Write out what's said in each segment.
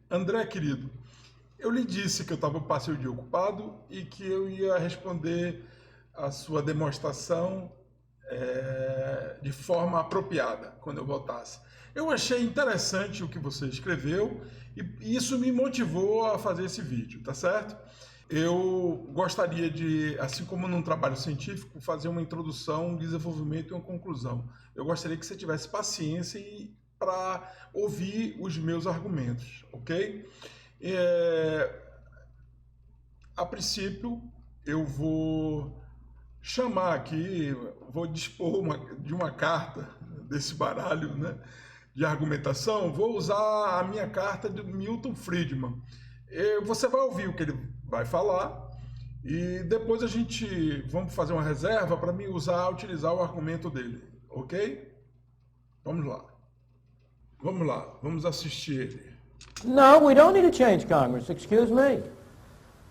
André, querido, eu lhe disse que eu estava passei o dia ocupado e que eu ia responder a sua demonstração de forma apropriada quando eu voltasse. Eu achei interessante o que você escreveu e isso me motivou a fazer esse vídeo, tá certo? Eu gostaria de, assim como num trabalho científico, fazer uma introdução, um desenvolvimento e uma conclusão. Eu gostaria que você tivesse paciência para ouvir os meus argumentos, ok? É, a princípio, eu vou chamar aqui, vou dispor de uma carta desse baralho, né, de argumentação. Vou usar a minha carta de Milton Friedman. Você vai ouvir o que ele vai falar e depois a gente vamos fazer uma reserva para mim utilizar o argumento dele, ok? Vamos lá. Vamos lá, vamos assistir ele. No, we don't need to change Congress. Excuse me.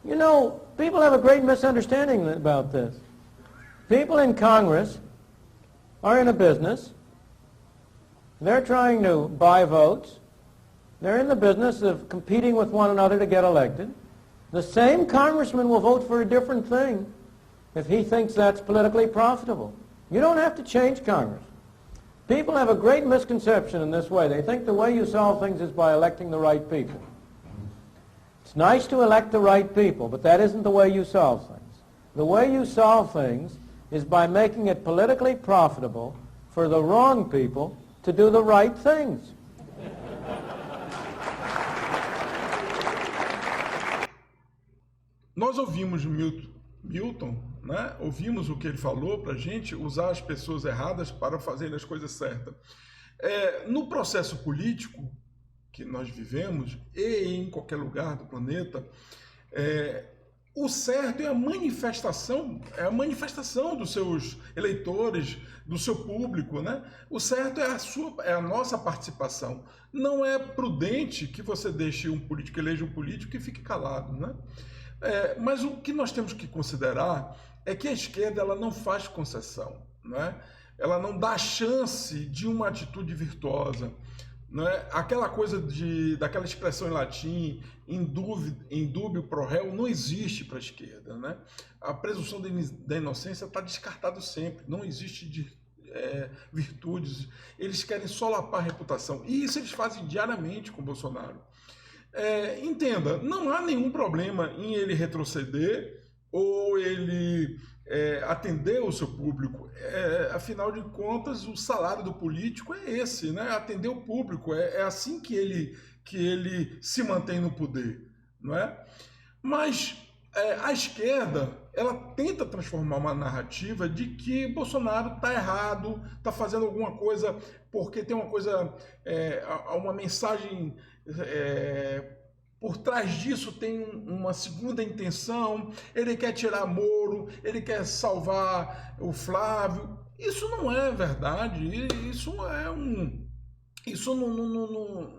You know, people have a great misunderstanding about this. People in Congress are in a business. They're trying to buy votes. They're in the business of competing with one another to get elected. The same congressman will vote for a different thing if he thinks that's politically profitable. You don't have to change Congress. People have a great misconception in this way. They think the way you solve things is by electing the right people. It's nice to elect the right people, but that isn't the way you solve things. The way you solve things is by making it politically profitable for the wrong people to do the right things. Nós ouvimos Milton, né? Ouvimos o que ele falou para a gente usar as pessoas erradas para fazer as coisas certas. No processo político que nós vivemos, e em qualquer lugar do planeta, o certo é a manifestação dos seus eleitores, do seu público, né? O certo é a nossa participação. Não é prudente que você deixe um político, eleja um político e fique calado, né? Mas o que nós temos que considerar é que a esquerda ela não faz concessão, né? Ela não dá chance de uma atitude virtuosa. Né? Aquela coisa daquela expressão em latim, in dubio pro réu, não existe para a esquerda. Né? A presunção da inocência está descartada sempre, não existe virtudes. Eles querem solapar a reputação. E isso eles fazem diariamente com o Bolsonaro. Entenda, não há nenhum problema em ele retroceder ou ele atender o seu público. Afinal de contas, o salário do político é esse, né? Atender o público. É assim que ele se mantém no poder, não é? Mas a esquerda ela tenta transformar uma narrativa de que Bolsonaro está errado, está fazendo alguma coisa porque tem uma coisa, uma mensagem por trás disso tem uma segunda intenção, ele quer tirar Moro, ele quer salvar o Flávio. Isso não é verdade, isso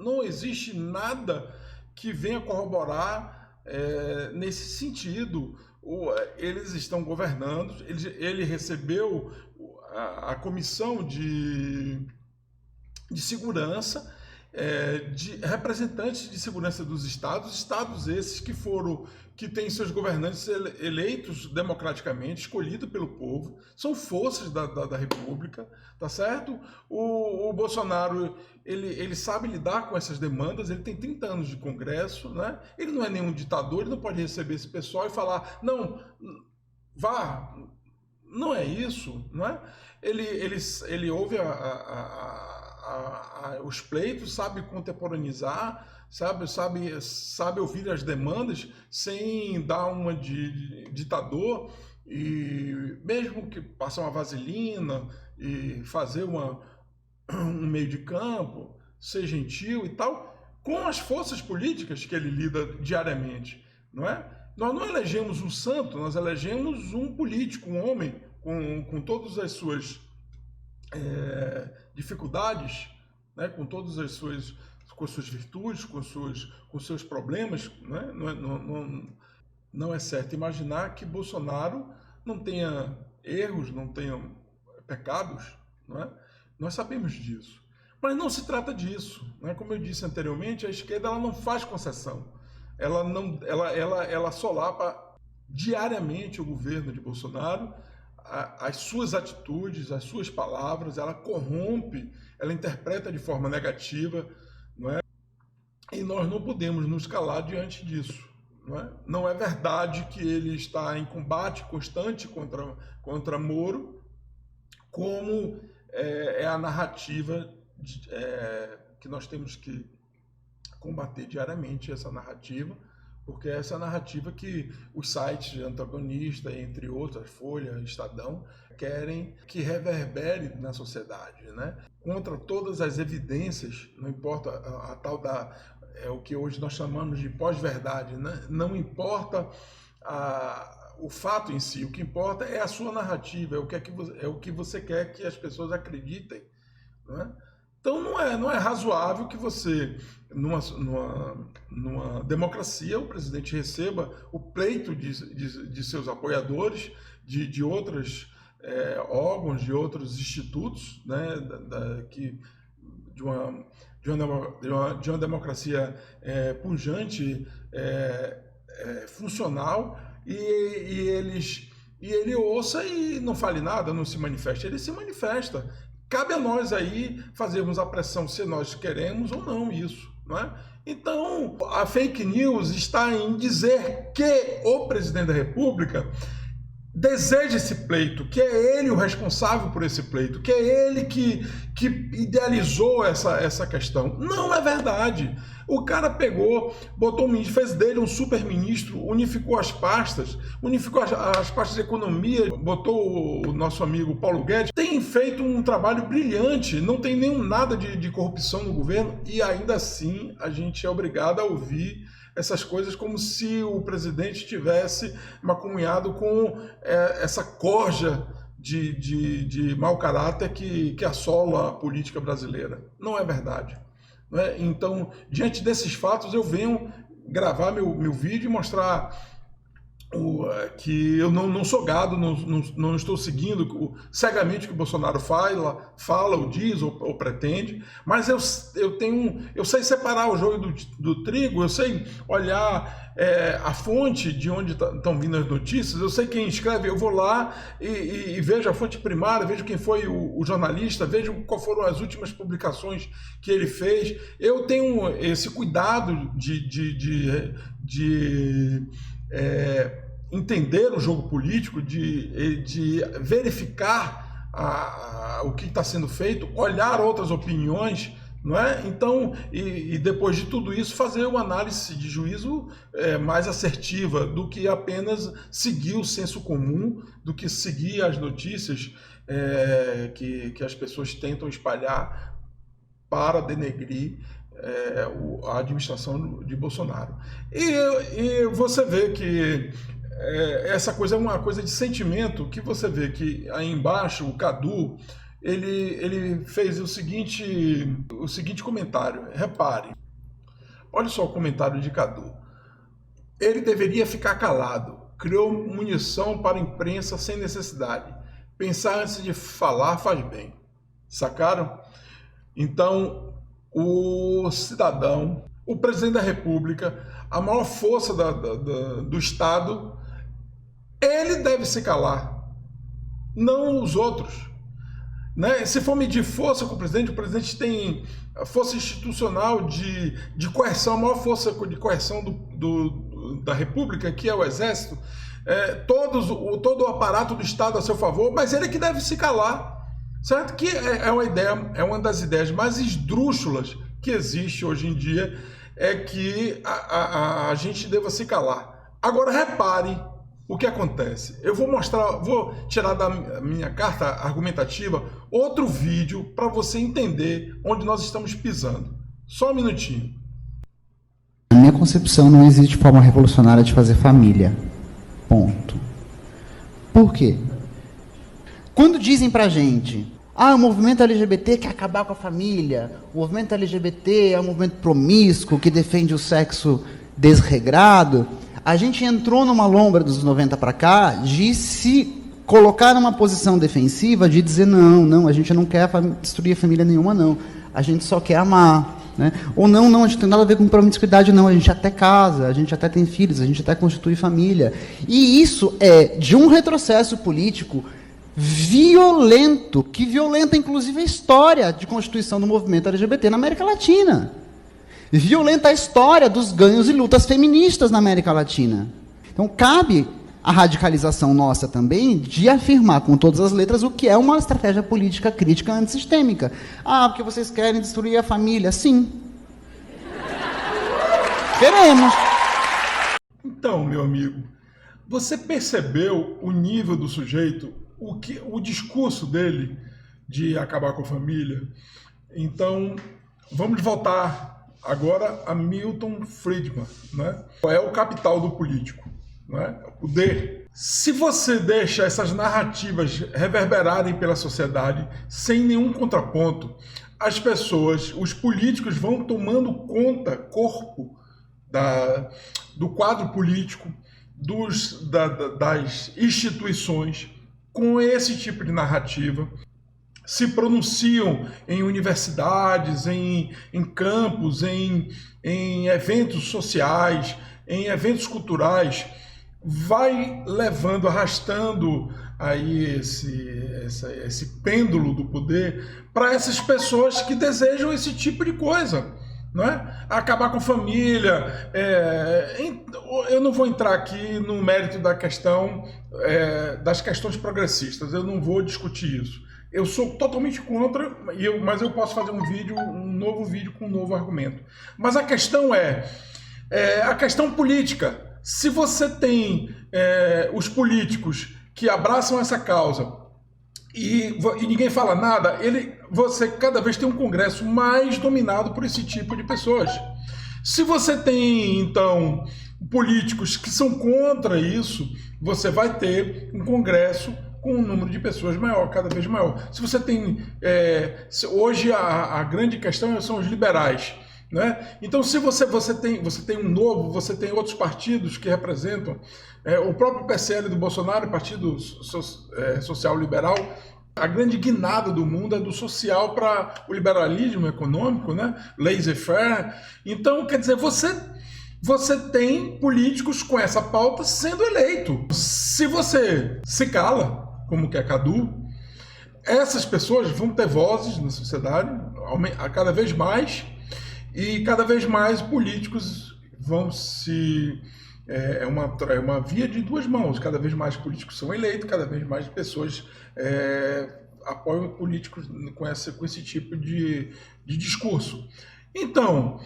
não existe nada que venha corroborar nesse sentido. Eles estão governando, ele recebeu a comissão de segurança, de representantes de segurança dos estados esses que têm seus governantes eleitos democraticamente, escolhidos pelo povo, são forças da República, tá certo? O Bolsonaro, ele sabe lidar com essas demandas, ele tem 30 anos de Congresso, né? Ele não é nenhum ditador, ele não pode receber esse pessoal e falar, não, vá, não é isso, não é? Ele ouve os pleitos, sabe contemporaneizar, sabe ouvir as demandas sem dar uma de ditador, e mesmo que passar uma vaselina e fazer um meio de campo, ser gentil e tal, com as forças políticas que ele lida diariamente, não é? Nós não elegemos um santo, nós elegemos um político, um homem com todas as suas dificuldades, né, com todas as suas virtudes, com seus problemas, né? Não é certo imaginar que Bolsonaro não tenha erros, não tenha pecados, não é? Nós sabemos disso. Mas não se trata disso, né? Como eu disse anteriormente, a esquerda ela não faz concessão. Ela solapa diariamente o governo de Bolsonaro, as suas atitudes, as suas palavras, ela corrompe, ela interpreta de forma negativa, não é? E nós não podemos nos calar diante disso. Não é verdade que ele está em combate constante contra Moro, como é a narrativa que nós temos que combater diariamente, essa narrativa, porque é essa narrativa que os sites antagonistas, entre outros, Folha, Estadão, querem que reverbere na sociedade, né? Contra todas as evidências, não importa a tal da... o que hoje nós chamamos de pós-verdade, né? Não importa o fato em si, o que importa é a sua narrativa, é o que você quer que as pessoas acreditem, né? Então não é razoável que você, numa democracia, o presidente receba o pleito de seus apoiadores, de outros órgãos, de outros institutos, né, de uma democracia pujante, funcional, e ele ouça e não fale nada, não se manifeste. Ele se manifesta. Cabe a nós aí fazermos a pressão se nós queremos ou não isso, não é? Então, a fake news está em dizer que o presidente da República deseja esse pleito, que é ele o responsável por esse pleito, que é ele que idealizou essa questão. Não é verdade. O cara pegou, botou um ministro, fez dele um super ministro, unificou as pastas de economia, botou o nosso amigo Paulo Guedes, tem feito um trabalho brilhante, não tem nada de corrupção no governo, e ainda assim a gente é obrigado a ouvir essas coisas como se o presidente tivesse macumunhado com essa corja de mau caráter que assola a política brasileira. Não é verdade. Não é? Então, diante desses fatos, eu venho gravar meu vídeo e mostrar que eu não sou gado, não estou seguindo cegamente o que o Bolsonaro fala ou diz ou pretende, mas eu sei separar o joio do trigo, eu sei olhar a fonte de onde estão vindo as notícias, eu sei quem escreve, eu vou lá e vejo a fonte primária, vejo quem foi o jornalista, vejo quais foram as últimas publicações que ele fez. Eu tenho esse cuidado de entender o jogo político, de verificar o que está sendo feito, olhar outras opiniões, não é? Então, e depois de tudo isso, fazer uma análise de juízo mais assertiva do que apenas seguir o senso comum, do que seguir as notícias que as pessoas tentam espalhar para denegrir a administração de Bolsonaro. E você vê que essa coisa é uma coisa de sentimento, que você vê que aí embaixo o Cadu ele fez o seguinte comentário. Repare, olha só o comentário de Cadu. Ele deveria ficar calado. Criou munição para a imprensa sem necessidade. Pensar antes de falar faz bem. Sacaram? Então, o cidadão, o presidente da República, a maior força do Estado, ele deve se calar, não os outros, né? Se for medir força com o presidente tem a força institucional de coerção, a maior força de coerção da República, que é o Exército, todo o aparato do Estado a seu favor, mas ele que deve se calar. Certo? Que é uma das ideias mais esdrúxulas que existe hoje em dia, é que a gente deva se calar. Agora repare o que acontece. Eu vou tirar da minha carta argumentativa outro vídeo para você entender onde nós estamos pisando. Só um minutinho. Na minha concepção, não existe forma revolucionária de fazer família. Ponto. Por quê? Quando dizem pra gente, o movimento LGBT quer acabar com a família, o movimento LGBT é um movimento promíscuo que defende o sexo desregrado, a gente entrou numa lombra dos 90 para cá de se colocar numa posição defensiva, de dizer não, a gente não quer destruir a família nenhuma, não. a gente só quer amar, né? Ou não, a gente não tem nada a ver com promiscuidade, não, a gente até casa, a gente até tem filhos, a gente até constitui família. E isso é de um retrocesso político violento, que violenta inclusive a história de constituição do movimento LGBT na América Latina. Violenta a história dos ganhos e lutas feministas na América Latina. Então cabe a radicalização nossa também de afirmar com todas as letras o que é uma estratégia política crítica antissistêmica. Ah, porque vocês querem destruir a família? Sim. Queremos. Então, meu amigo, você percebeu o nível do sujeito, o discurso dele de acabar com a família? Então, vamos voltar agora a Milton Friedman, né? Qual é o capital do político? Né? O poder. Se você deixa essas narrativas reverberarem pela sociedade sem nenhum contraponto, as pessoas, os políticos vão tomando corpo do quadro político, das instituições, com esse tipo de narrativa, se pronunciam em universidades, em campos, em eventos sociais, em eventos culturais, vai levando, arrastando aí esse pêndulo do poder para essas pessoas que desejam esse tipo de coisa, não é? Acabar com família. Eu não vou entrar aqui no mérito da questão das questões progressistas, eu não vou discutir isso. Eu sou totalmente contra, mas eu posso fazer um novo vídeo com um novo argumento. Mas a questão é a questão política. Se você tem os políticos que abraçam essa causa e ninguém fala nada, você cada vez tem um Congresso mais dominado por esse tipo de pessoas. Se você tem, então, políticos que são contra isso, você vai ter um Congresso com um número de pessoas maior, cada vez maior. Se você tem... hoje a grande questão são os liberais. Né? Então, se você tem um Novo, você tem outros partidos que representam o próprio PSL do Bolsonaro, Partido Social Liberal. A grande guinada do mundo é do social para o liberalismo econômico, né? Laissez-faire. Então, quer dizer, você tem políticos com essa pauta sendo eleito. Se você se cala, como que é Cadu, essas pessoas vão ter vozes na sociedade cada vez mais. E cada vez mais políticos vão se... É uma via de duas mãos. Cada vez mais políticos são eleitos, cada vez mais pessoas apoiam políticos com esse tipo de discurso. Então,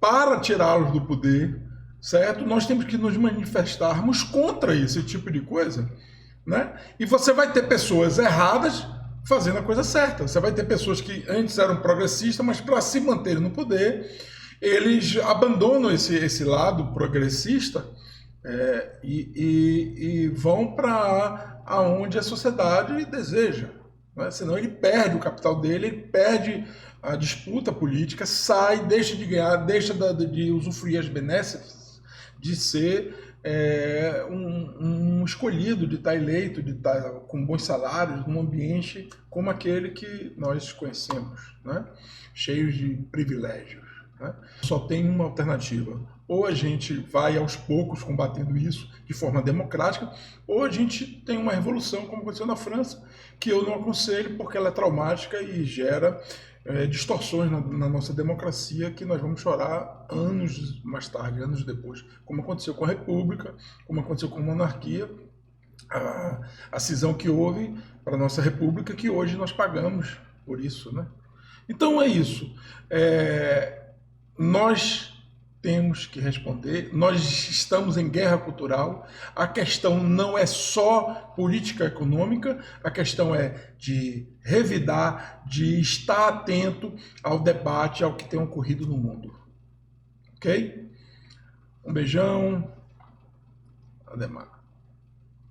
para tirá-los do poder, certo? Nós temos que nos manifestarmos contra esse tipo de coisa, né? E você vai ter pessoas erradas fazendo a coisa certa. Você vai ter pessoas que antes eram progressistas, mas para se manterem no poder, eles abandonam esse lado progressista e vão para onde a sociedade deseja. Né? Senão ele perde o capital dele, ele perde a disputa política, sai, deixa de ganhar, deixa de usufruir as benesses, de ser um escolhido, de estar eleito, de estar com bons salários, num ambiente como aquele que nós conhecemos, né? Cheios de privilégios. Né? Só tem uma alternativa. Ou a gente vai aos poucos combatendo isso de forma democrática, ou a gente tem uma revolução, como aconteceu na França, que eu não aconselho porque ela é traumática e gera distorções na nossa democracia que nós vamos chorar anos mais tarde, anos depois, como aconteceu com a República, como aconteceu com a monarquia, a cisão que houve para a nossa República, que hoje nós pagamos por isso, né? Então é isso. Nós temos que responder, nós estamos em guerra cultural, a questão não é só política econômica, a questão é de revidar, de estar atento ao debate, ao que tem ocorrido no mundo. Ok? Um beijão, ademais.